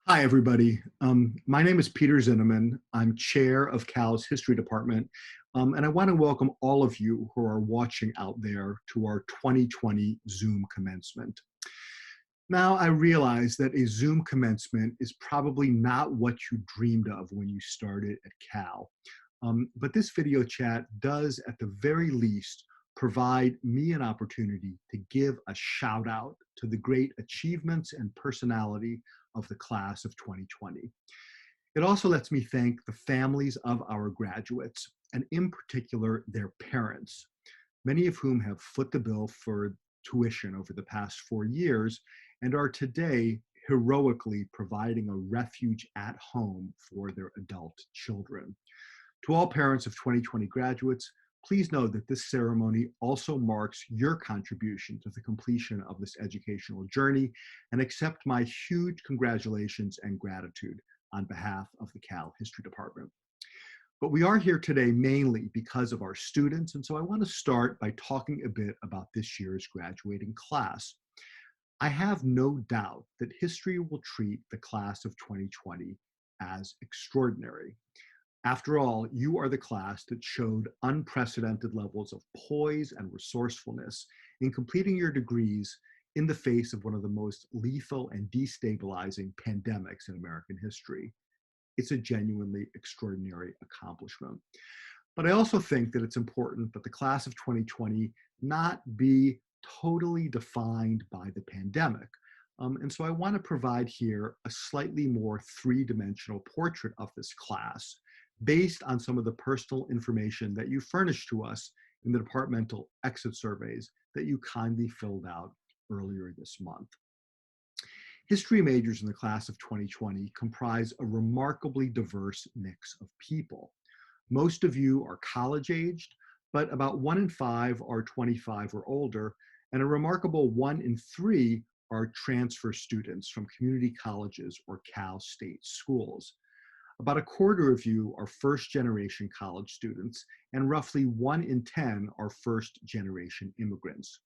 Hi, everybody. My name is Peter Zinoman. I'm chair of Cal's History Department, and I want to welcome all of you who are watching out there to our 2020 Zoom commencement. Now, I realize that a Zoom commencement is probably not what you dreamed of when you started at Cal, but this video chat does, at the very least, provide me an opportunity to give a shout out to the great achievements and personality of the class of 2020. It also lets me thank the families of our graduates, and in particular, their parents, many of whom have foot the bill for tuition over the past 4 years and are today heroically providing a refuge at home for their adult children. To all parents of 2020 graduates, please know that this ceremony also marks your contribution to the completion of this educational journey, and accept my huge congratulations and gratitude on behalf of the Cal History Department. But we are here today mainly because of our students, and so I want to start by talking a bit about this year's graduating class. I have no doubt that history will treat the class of 2020 as extraordinary. After all, you are the class that showed unprecedented levels of poise and resourcefulness in completing your degrees in the face of one of the most lethal and destabilizing pandemics in American history. It's a genuinely extraordinary accomplishment. But I also think that it's important that the class of 2020 not be totally defined by the pandemic. And so I want to provide here a slightly more three-dimensional portrait of this class based on some of the personal information that you furnished to us in the departmental exit surveys that you kindly filled out earlier this month. History majors in the class of 2020 comprise a remarkably diverse mix of people. Most of you are college-aged, but about 1 in 5 are 25 or older, and a remarkable 1 in 3 are transfer students from community colleges or Cal State schools. About a quarter of you are first-generation college students, and roughly 1 in 10 are first-generation immigrants.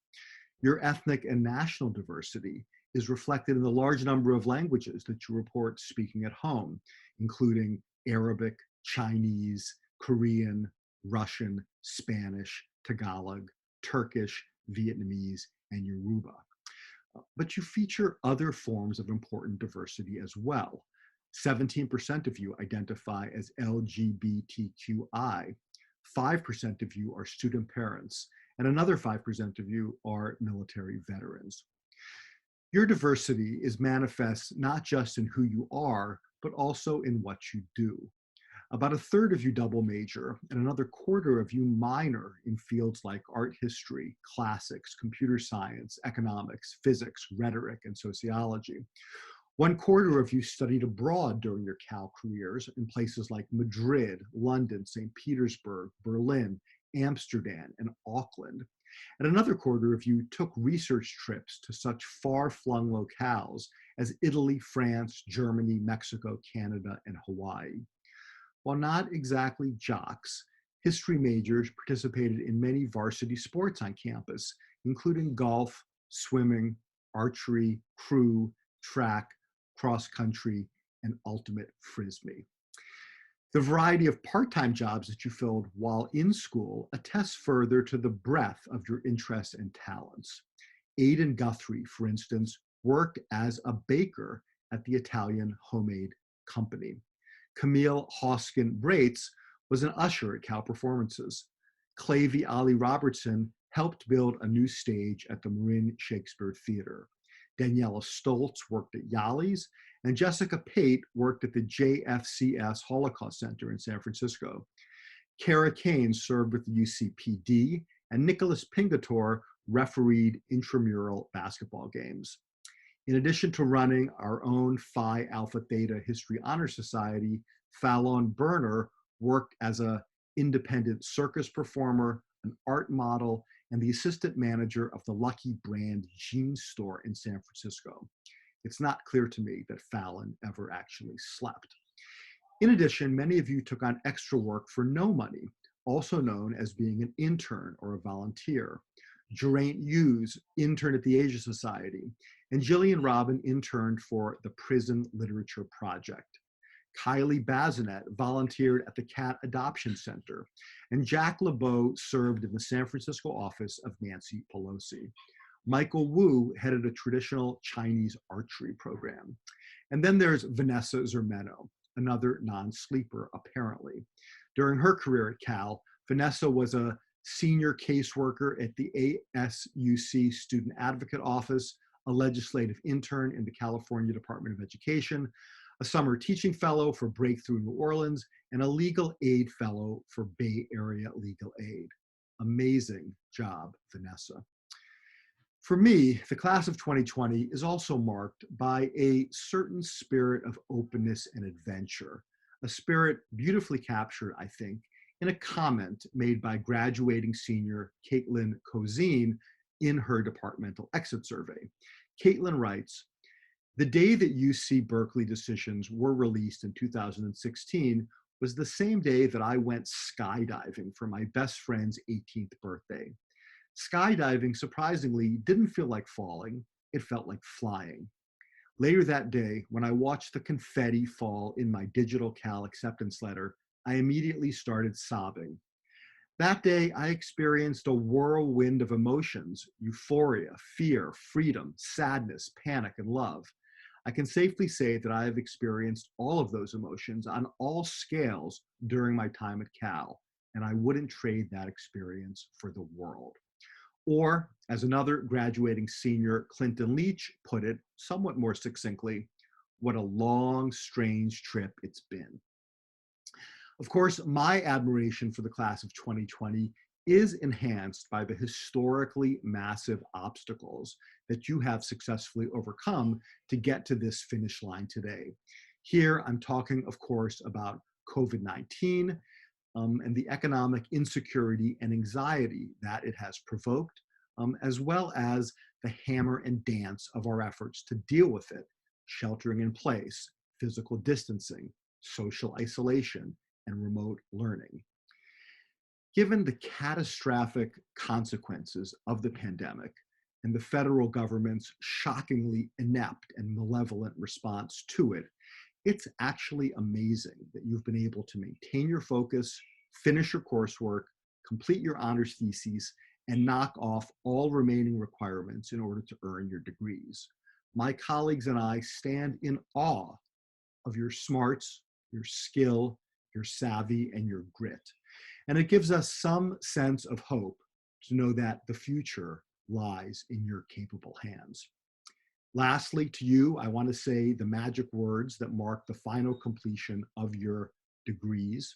Your ethnic and national diversity is reflected in the large number of languages that you report speaking at home, including Arabic, Chinese, Korean, Russian, Spanish, Tagalog, Turkish, Vietnamese, and Yoruba. But you feature other forms of important diversity as well. 17% of you identify as LGBTQI, 5% of you are student parents, and another 5% of you are military veterans. Your diversity is manifest not just in who you are, but also in what you do. About a third of you double major, and another quarter of you minor in fields like art history, classics, computer science, economics, physics, rhetoric, and sociology. 1/4 of you studied abroad during your Cal careers in places like Madrid, London, St. Petersburg, Berlin, Amsterdam, and Auckland. And another quarter of you took research trips to such far-flung locales as Italy, France, Germany, Mexico, Canada, and Hawaii. While not exactly jocks, history majors participated in many varsity sports on campus, including golf, swimming, archery, crew, track, cross country, and ultimate frisbee. The variety of part-time jobs that you filled while in school attests further to the breadth of your interests and talents. Aidan Guthrie, for instance, worked as a baker at the Italian Homemade Company. Camille Hoskin-Braitz was an usher at Cal Performances. Clavey Ali Robertson helped build a new stage at the Marin Shakespeare Theater. Daniela Stoltz worked at Yali's, and Jessica Pate worked at the JFCS Holocaust Center in San Francisco. Kara Kane served with the UCPD, and Nicholas Pingatore refereed intramural basketball games. In addition to running our own Phi Alpha Theta History Honor Society, Fallon Berner worked as an independent circus performer, an art model, and the assistant manager of the Lucky Brand jeans store in San Francisco. It's not clear to me that Fallon ever actually slept. In addition, many of you took on extra work for no money, also known as being an intern or a volunteer. Geraint Hughes interned at the Asia Society, and Gillian Robin interned for the Prison Literature Project. Kylie Bazinet volunteered at the Cat Adoption Center, and Jack LeBeau served in the San Francisco office of Nancy Pelosi. Michael Wu headed a traditional Chinese archery program. And then there's Vanessa Zermeno, another non-sleeper, apparently. During her career at Cal, Vanessa was a senior caseworker at the ASUC Student Advocate Office, a legislative intern in the California Department of Education, a summer teaching fellow for Breakthrough New Orleans, and a legal aid fellow for Bay Area Legal Aid. Amazing job, Vanessa. For me, the class of 2020 is also marked by a certain spirit of openness and adventure, a spirit beautifully captured, I think, in a comment made by graduating senior Caitlin Cozine in her departmental exit survey. Caitlin writes, "The day that UC Berkeley decisions were released in 2016 was the same day that I went skydiving for my best friend's 18th birthday. Skydiving, surprisingly, didn't feel like falling, it felt like flying. Later that day, when I watched the confetti fall in my digital Cal acceptance letter, I immediately started sobbing. That day, I experienced a whirlwind of emotions: euphoria, fear, freedom, sadness, panic, and love. I can safely say that I have experienced all of those emotions on all scales during my time at Cal, and I wouldn't trade that experience for the world." Or, as another graduating senior, Clinton Leach, put it somewhat more succinctly, "What a long, strange trip it's been." Of course, my admiration for the class of 2020 is enhanced by the historically massive obstacles that you have successfully overcome to get to this finish line today. Here, I'm talking, of course, about COVID-19, and the economic insecurity and anxiety that it has provoked, as well as the hammer and dance of our efforts to deal with it: sheltering in place, physical distancing, social isolation, and remote learning. Given the catastrophic consequences of the pandemic and the federal government's shockingly inept and malevolent response to it, it's actually amazing that you've been able to maintain your focus, finish your coursework, complete your honors theses, and knock off all remaining requirements in order to earn your degrees. My colleagues and I stand in awe of your smarts, your skill, your savvy, and your grit. And it gives us some sense of hope to know that the future lies in your capable hands. Lastly, to you, I want to say the magic words that mark the final completion of your degrees.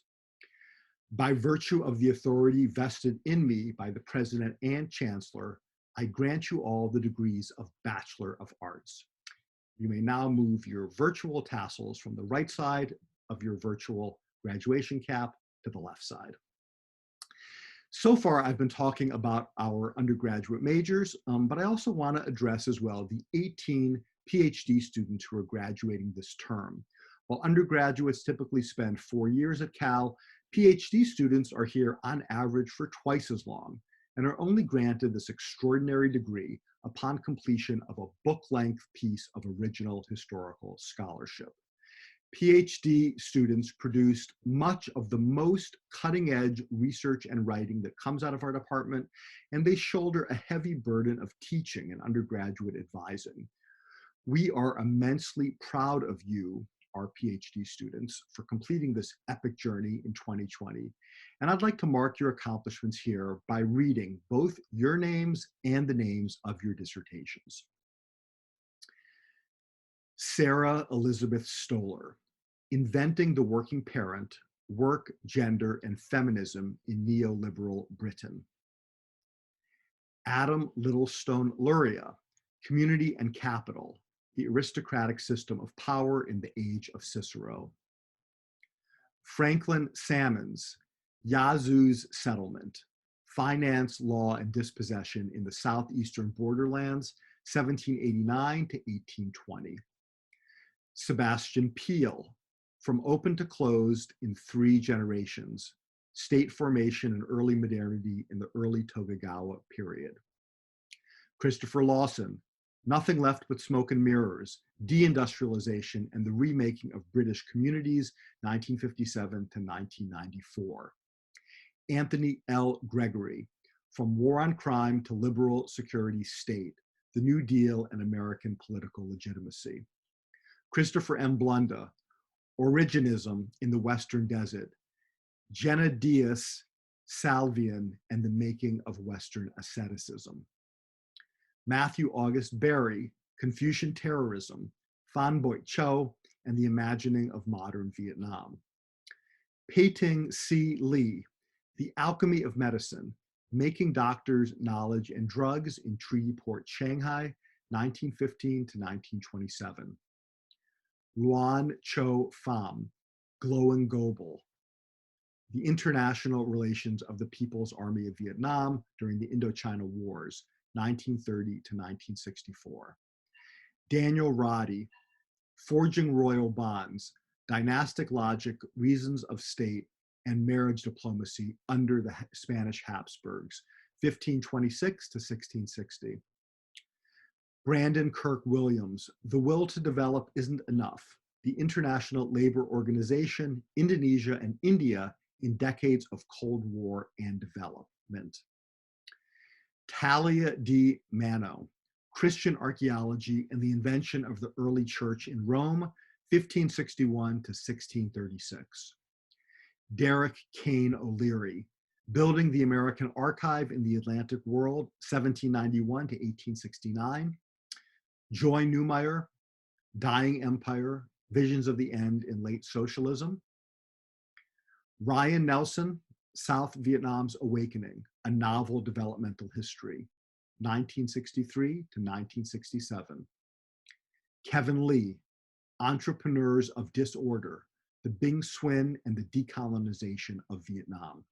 By virtue of the authority vested in me by the President and Chancellor, I grant you all the degrees of Bachelor of Arts. You may now move your virtual tassels from the right side of your virtual graduation cap to the left side. So far, I've been talking about our undergraduate majors, but I also want to address as well the 18 PhD students who are graduating this term. While undergraduates typically spend 4 years at Cal, PhD students are here on average for twice as long and are only granted this extraordinary degree upon completion of a book-length piece of original historical scholarship. PhD students produced much of the most cutting-edge research and writing that comes out of our department, and they shoulder a heavy burden of teaching and undergraduate advising. We are immensely proud of you, our PhD students, for completing this epic journey in 2020. And I'd like to mark your accomplishments here by reading both your names and the names of your dissertations. Sarah Elizabeth Stoller, Inventing the Working Parent, Work, Gender, and Feminism in Neoliberal Britain. Adam Littlestone Luria, Community and Capital, the Aristocratic System of Power in the Age of Cicero. Franklin Salmons, Yazoo's Settlement, Finance, Law, and Dispossession in the Southeastern Borderlands, 1789 to 1820. Sebastian Peel, From Open to Closed in 3 Generations, State Formation and Early Modernity in the Early Tokugawa Period. Christopher Lawson, Nothing Left But Smoke and Mirrors, Deindustrialization and the Remaking of British Communities, 1957 to 1994. Anthony L. Gregory, From War on Crime to Liberal Security State, The New Deal and American Political Legitimacy. Christopher M. Blunda, Originism in the Western Desert, Jenna Diaz Salvian and the Making of Western Asceticism. Matthew August Berry, Confucian Terrorism, Phan Boi Cho and the Imagining of Modern Vietnam. Pei-Ting C. Lee, The Alchemy of Medicine, Making Doctors, Knowledge, and Drugs in Treaty Port, Shanghai, 1915 to 1927. Luan Cho Pham, Glowing Global, The International Relations of the People's Army of Vietnam during the Indochina Wars, 1930 to 1964. Daniel Roddy, Forging Royal Bonds, Dynastic Logic, Reasons of State, and Marriage Diplomacy under the Spanish Habsburgs, 1526 to 1660. Brandon Kirk Williams, The Will to Develop Isn't Enough, The International Labor Organization, Indonesia and India in Decades of Cold War and Development. Talia D. Mano, Christian Archaeology and the Invention of the Early Church in Rome, 1561 to 1636. Derek Kane O'Leary, Building the American Archive in the Atlantic World, 1791 to 1869. Joy Neumeyer, Dying Empire, Visions of the End in Late Socialism. Ryan Nelson, South Vietnam's Awakening, A Novel Developmental History, 1963 to 1967. Kevin Lee, Entrepreneurs of Disorder, The Binh Xuyen and the Decolonization of Vietnam.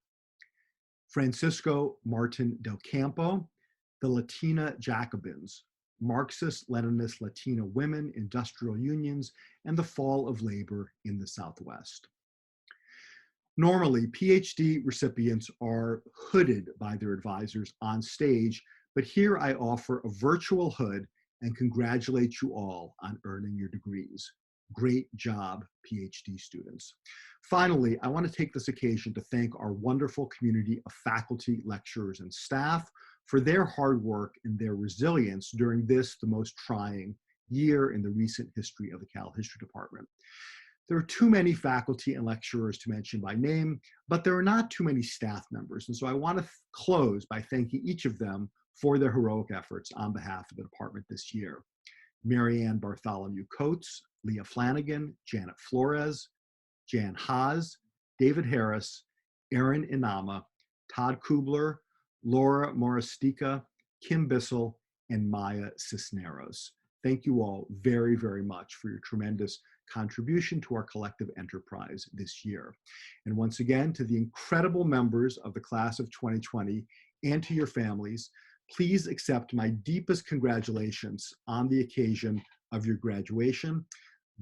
Francisco Martin del Campo, The Latina Jacobins, Marxist-Leninist Latina Women, Industrial Unions, and the Fall of Labor in the Southwest. Normally, PhD recipients are hooded by their advisors on stage, but here I offer a virtual hood and congratulate you all on earning your degrees. Great job, PhD students. Finally, I want to take this occasion to thank our wonderful community of faculty, lecturers, and staff for their hard work and their resilience during this, the most trying year in the recent history of the Cal History Department. There are too many faculty and lecturers to mention by name, but there are not too many staff members. And so I want to close by thanking each of them for their heroic efforts on behalf of the department this year. Marianne Bartholomew Coates, Leah Flanagan, Janet Flores, Jan Haas, David Harris, Erin Inama, Todd Kubler, Laura Moristica, Kim Bissell, and Maya Cisneros. Thank you all very, very much for your tremendous contribution to our collective enterprise this year. And once again, to the incredible members of the class of 2020 and to your families, please accept my deepest congratulations on the occasion of your graduation.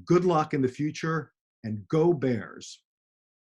Good luck in the future, and go Bears.